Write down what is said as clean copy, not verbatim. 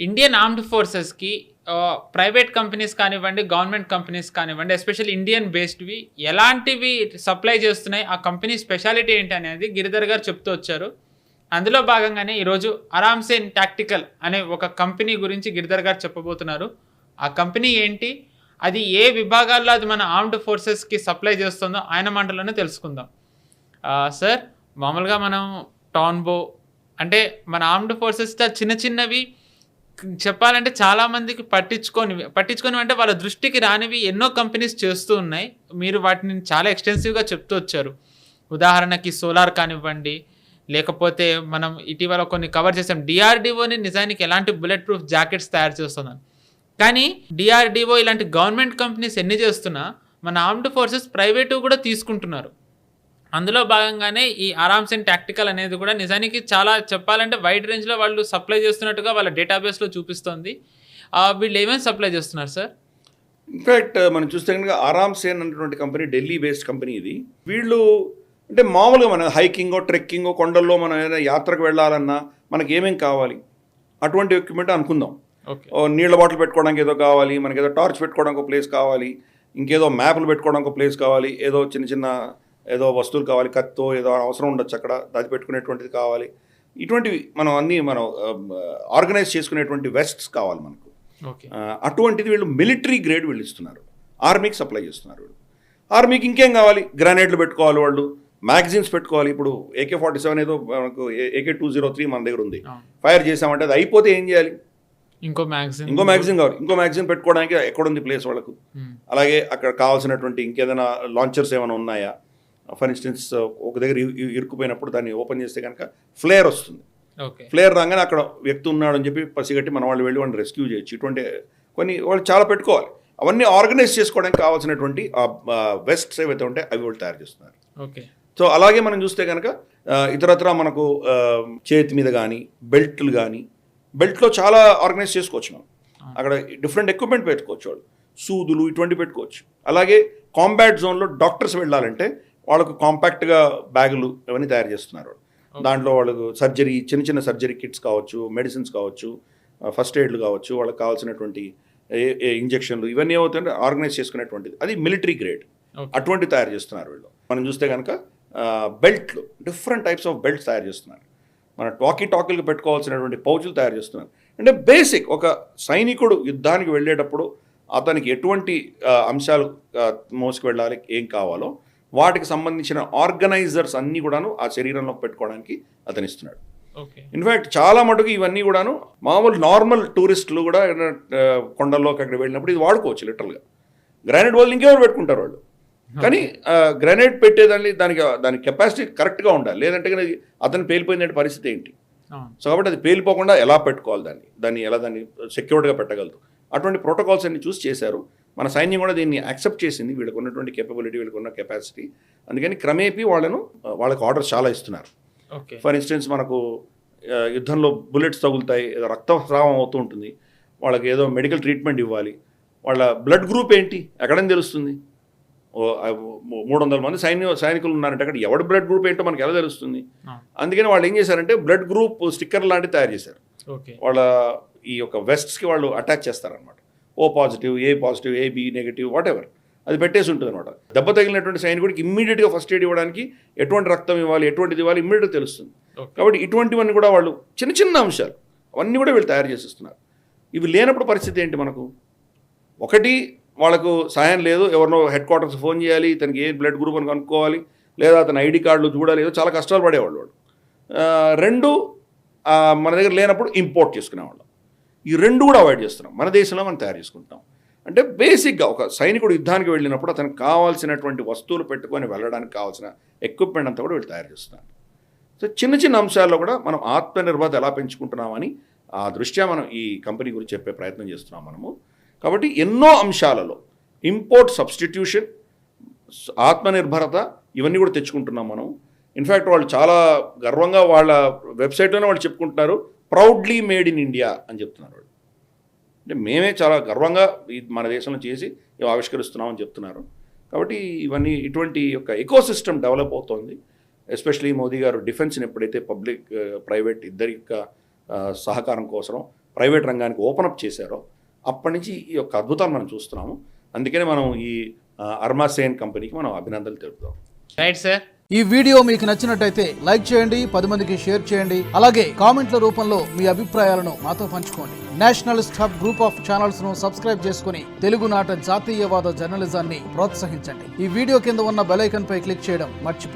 Indian armed ఫోర్సెస్‌కి private companies కానివ్వండి, government companies కానివ్వండి, especially Indian బేస్డ్‌వి ఎలాంటివి సప్లై చేస్తున్నాయి? ఆ కంపెనీ స్పెషాలిటీ ఏంటి అనేది గిరిధర్ గారు చెప్తూ వచ్చారు. అందులో భాగంగానే ఈరోజు అరామ్సేన్ టాక్టికల్ అనే ఒక కంపెనీ గురించి గిరిధర్ గారు చెప్పబోతున్నారు. ఆ కంపెనీ ఏంటి? అది ఏ విభాగాల్లో అది మన ఆర్మ్డ్ ఫోర్సెస్‌కి సప్లై చేస్తుందో ఆయన మాటల్లోనే తెలుసుకుందాం. సార్, మామూలుగా మనం టాన్బో అంటే మన ఆర్మ్డ్ ఫోర్సెస్ చిన్న చిన్నవి చెప్పాలంటే చాలామందికి పట్టించుకోనివి అంటే వాళ్ళ దృష్టికి రానివి ఎన్నో కంపెనీస్ చేస్తూ ఉన్నాయి. మీరు వాటిని చాలా ఎక్స్‌టెన్సివ్‌గా చెప్తూ వచ్చారు. ఉదాహరణకి సోలార్ కానివ్వండి, లేకపోతే మనం ఇటీవల కొన్ని కవర్ చేసాం. డీఆర్‌డీఓని నిజానికి ఎలాంటి బుల్లెట్ ప్రూఫ్ జాకెట్స్ తయారు చేస్తుందని. కానీ డీఆర్‌డీఓ ఇలాంటి గవర్నమెంట్ కంపెనీస్ ఎన్ని చేస్తున్నా మన ఆర్మ్డ్ ఫోర్సెస్ ప్రైవేటువి కూడా తీసుకుంటున్నారు. అందులో భాగంగానే ఈ అరామ్సేన్ టాక్టికల్ అనేది కూడా నిజానికి చాలా చెప్పాలంటే వైడ్ రేంజ్‌లో వాళ్ళు సప్లై చేస్తున్నట్టుగా వాళ్ళ డేటాబేస్‌లో చూపిస్తోంది. వీళ్ళు ఏమేమి సప్లై చేస్తున్నారు సార్? ఇన్ఫ్యాక్ట్ మనం చూస్తే కనుక ఆరామ్సేన్ అనేటువంటి కంపెనీ ఢిల్లీ బేస్డ్ కంపెనీ ఇది. వీళ్ళు అంటే మామూలుగా మన హైకింగో ట్రెక్కింగో కొండల్లో మనం ఏదైనా యాత్రకు వెళ్ళాలన్నా మనకి ఏమేమి కావాలి అటువంటి ఎక్విప్మెంట్ అనుకుందాం. ఓకే. నీళ్ళ బాటిల్ పెట్టుకోవడానికి ఏదో కావాలి, మనకి ఏదో టార్చ్ పెట్టుకోవడానికి ఒక ప్లేస్ కావాలి, ఇంకేదో మ్యాప్లు పెట్టుకోవడానికి ఒక ప్లేస్ కావాలి, ఏదో చిన్న చిన్న ఏదో వస్తువులు కావాలి, కత్తో ఏదో అవసరం ఉండొచ్చు అక్కడ దాచి పెట్టుకునేటువంటిది కావాలి. ఇటువంటివి మనం ఆర్గనైజ్ చేసుకునేటువంటి వెస్ట్స్ కావాలి మనకు. ఓకే. అటువంటిది వీళ్ళు మిలిటరీ గ్రేడ్ వీళ్ళు ఇస్తున్నారు, ఆర్మీకి సప్లై చేస్తున్నారు వీళ్ళు. ఆర్మీకి ఇంకేం కావాలి, గ్రానైట్లు పెట్టుకోవాలి, వాళ్ళు మ్యాగజైన్స్ పెట్టుకోవాలి. ఇప్పుడు AK-47 ఏదో మనకు AK-203 మన దగ్గర ఉంది, ఫైర్ చేసామంటే అది అయిపోతే ఏం చేయాలి, ఇంకో మ్యాగజైన్ కావాలి. ఇంకో మ్యాగజైన్ పెట్టుకోవడానికి ఎక్కడుంది ప్లేస్ వాళ్ళకు. అలాగే అక్కడ కావాల్సినటువంటి ఇంకేదైనా లాంచర్స్ ఏమైనా ఉన్నాయా, ఫర్ ఇన్స్టెన్స్ ఒక దగ్గర ఇరుక్కుపోయినప్పుడు దాన్ని ఓపెన్ చేస్తే కనుక ఫ్లేర్ వస్తుంది. ఫ్లేర్ రాగానే అక్కడ వ్యక్తి ఉన్నాడు అని చెప్పి పసిగట్టి మన వాళ్ళు వెళ్ళి వాళ్ళని రెస్క్యూ చేయొచ్చు. ఇటువంటి కొన్ని వాళ్ళు చాలా పెట్టుకోవాలి. అవన్నీ ఆర్గనైజ్ చేసుకోవడానికి కావాల్సినటువంటి వెస్ట్స్ ఏవైతే ఉంటాయి అవి వాళ్ళు తయారు చేస్తున్నారు. ఓకే. సో అలాగే మనం చూస్తే కనుక ఇతరత్ర మనకు చేతి మీద కానీ బెల్ట్లు కానీ, బెల్ట్లో చాలా ఆర్గనైజ్ చేసుకోవచ్చు మనం. అక్కడ డిఫరెంట్ ఎక్విప్మెంట్ పెట్టుకోవచ్చు, వాళ్ళు సూదులు ఇటువంటి పెట్టుకోవచ్చు. అలాగే కాంబాట్ జోన్లో డాక్టర్స్ వెళ్ళాలంటే వాళ్ళకు కాంపాక్ట్గా బ్యాగులు ఇవన్నీ తయారు చేస్తున్నారు. దాంట్లో వాళ్ళకు సర్జరీ, చిన్న చిన్న సర్జరీ కిట్స్ కావచ్చు, మెడిసిన్స్ కావచ్చు, ఫస్ట్ ఎయిడ్లు కావచ్చు, వాళ్ళకి కావాల్సినటువంటి ఇంజెక్షన్లు ఇవన్నీ ఏమవుతుంటే ఆర్గనైజ్ చేసుకునేటువంటిది అది మిలిటరీ గ్రేడ్. అటువంటి తయారు చేస్తున్నారు వీళ్ళు. మనం చూస్తే కనుక బెల్ట్లు, డిఫరెంట్ టైప్స్ ఆఫ్ బెల్ట్స్ తయారు చేస్తున్నారు. మన టాకీలకు పెట్టుకోవాల్సినటువంటి పౌచులు తయారు చేస్తున్నారు. అంటే బేసిక్ ఒక సైనికుడు యుద్ధానికి వెళ్ళేటప్పుడు అతనికి ఎటువంటి అంశాలు మోసుకు వెళ్ళాలి, ఏం కావాలో వాటికి సంబంధించిన ఆర్గనైజర్స్ అన్నీ కూడాను ఆ శరీరంలో పెట్టుకోవడానికి అతను ఇస్తున్నాడు. ఇన్ఫ్యాక్ట్ చాలా మటుకు ఇవన్నీ కూడాను మామూలు నార్మల్ టూరిస్టులు కూడా కొండల్లోకి అక్కడ వెళ్ళినప్పుడు ఇది వాడుకోవచ్చు. లిటరల్గా గ్రానైట్ వాళ్ళు ఇంకెవరు పెట్టుకుంటారు వాళ్ళు, కానీ గ్రానైట్ పెట్టేదాన్ని దాని కెపాసిటీ కరెక్ట్గా ఉండాలి, లేదంటే కానీ అతను పేలిపోయిన పరిస్థితి ఏంటి. సో కాబట్టి అది పేలిపోకుండా ఎలా పెట్టుకోవాలి, దాన్ని ఎలా సెక్యూర్డ్గా పెట్టగలరు, అటువంటి ప్రోటోకాల్స్ అన్ని చూసి చేశారు. మన సైన్యం కూడా దీన్ని యాక్సెప్ట్ చేసింది, వీళ్ళకు ఉన్నటువంటి కేపబిలిటీ, వీళ్ళకు ఉన్న కెపాసిటీ. అందుకని క్రమేపీ వాళ్ళకు ఆర్డర్స్ చాలా ఇస్తున్నారు. ఫర్ ఇన్స్టెన్స్ మనకు యుద్ధంలో బుల్లెట్స్ తగులుతాయి, ఏదో రక్తస్రావం అవుతూ ఉంటుంది, వాళ్ళకి ఏదో మెడికల్ ట్రీట్మెంట్ ఇవ్వాలి. వాళ్ళ బ్లడ్ గ్రూప్ ఏంటి ఎక్కడని తెలుస్తుంది? 300 మంది సైనికులు ఉన్నారంటే అక్కడ ఎవరి బ్లడ్ గ్రూప్ ఏంటో మనకి ఎలా తెలుస్తుంది? అందుకని వాళ్ళు ఏం చేశారంటే బ్లడ్ గ్రూప్ స్టిక్కర్ లాంటివి తయారు చేశారు. వాళ్ళ ఈ యొక్క వెస్ట్స్కి వాళ్ళు అటాచ్ చేస్తారనమాట. O positive, A positive, AB negative, what ever అది పెట్టేసి ఉంటుంది అనమాట. దెబ్బ తగిలినటువంటి సైనికుడికి ఇమ్మీడియట్గా ఫస్ట్ ఎయిడ్ ఇవ్వడానికి ఎటువంటి రక్తం ఇవ్వాలి, ఎటువంటిది ఇవ్వాలి ఇమ్మీడియట్గా తెలుస్తుంది. కాబట్టి ఇటువంటివన్నీ కూడా వాళ్ళు చిన్న చిన్న అంశాలు అవన్నీ కూడా వీళ్ళు తయారు చేసిస్తున్నారు. ఇవి లేనప్పుడు పరిస్థితి ఏంటి మనకు? ఒకటి, వాళ్ళకు సహాయం లేదు, ఎవరినో హెడ్ క్వార్టర్స్ ఫోన్ చేయాలి, ఇతనికి ఏ బ్లడ్ గ్రూప్ అని కనుక్కోవాలి, లేదా అతని ఐడి కార్డులు చూడాలి, ఏదో చాలా కష్టాలు పడేవాళ్ళు వాళ్ళు. 2 మన దగ్గర లేనప్పుడు ఇంపోర్ట్ చేసుకునేవాళ్ళం. ఈ 2 కూడా అవాయిడ్ చేస్తున్నాం, మన దేశంలో మనం తయారు చేసుకుంటాం. అంటే బేసిక్గా ఒక సైనికుడు యుద్ధానికి వెళ్ళినప్పుడు అతనికి కావాల్సినటువంటి వస్తువులు పెట్టుకొని వెళ్ళడానికి కావాల్సిన ఎక్విప్మెంట్ అంతా కూడా వీళ్ళు తయారు చేస్తున్నారు. సో చిన్న చిన్న అంశాల్లో కూడా మనం ఆత్మనిర్భరత ఎలా పెంచుకుంటున్నామని ఆ దృష్ట్యా మనం ఈ కంపెనీ గురించి చెప్పే ప్రయత్నం చేస్తున్నాం మనము. కాబట్టి ఎన్నో అంశాలలో ఇంపోర్ట్ సబ్స్టిట్యూషన్, ఆత్మనిర్భరత ఇవన్నీ కూడా తెచ్చుకుంటున్నాం మనం. ఇన్ఫ్యాక్ట్ వాళ్ళు చాలా గర్వంగా వాళ్ళ వెబ్సైట్లోనే వాళ్ళు చెప్పుకుంటున్నారు, ప్రౌడ్లీ మేడ్ ఇన్ ఇండియా అని చెప్తున్నారు. అంటే మేమే చాలా గర్వంగా మన దేశంలో చేసి ఇవి ఆవిష్కరిస్తున్నామని చెప్తున్నారు. కాబట్టి ఇవన్నీ ఇటువంటి యొక్క ఎకోసిస్టమ్ డెవలప్ అవుతోంది. ఎస్పెషలీ మోదీ గారు డిఫెన్స్ని ఎప్పుడైతే పబ్లిక్ ప్రైవేట్ ఇద్దరి యొక్క సహకారం కోసం ప్రైవేట్ రంగానికి ఓపెన్ అప్ చేశారో అప్పటి నుంచి ఈ యొక్క అద్భుతాన్ని మనం చూస్తున్నాము. అందుకనే మనం ఈ అర్మాసేన్ కంపెనీకి మనం అభినందనలు తెలుపుతాం. Right sir. ఈ వీడియో మీకు నచ్చినట్టయితే లైక్ చేయండి, 10 మందికి షేర్ చేయండి. అలాగే కామెంట్ల రూపంలో మీ అభిప్రాయాలను మాతో పంచుకోండి. Nationalist hub group of channels ను సబ్స్క్రైబ్ చేసుకుని తెలుగునాట జాతీయవాద జర్నలిజాన్ని ప్రోత్సహించండి. ఈ వీడియో కింద ఉన్న బెల్ ఐకాన్ పై క్లిక్ చేయడం మర్చిపోకండి.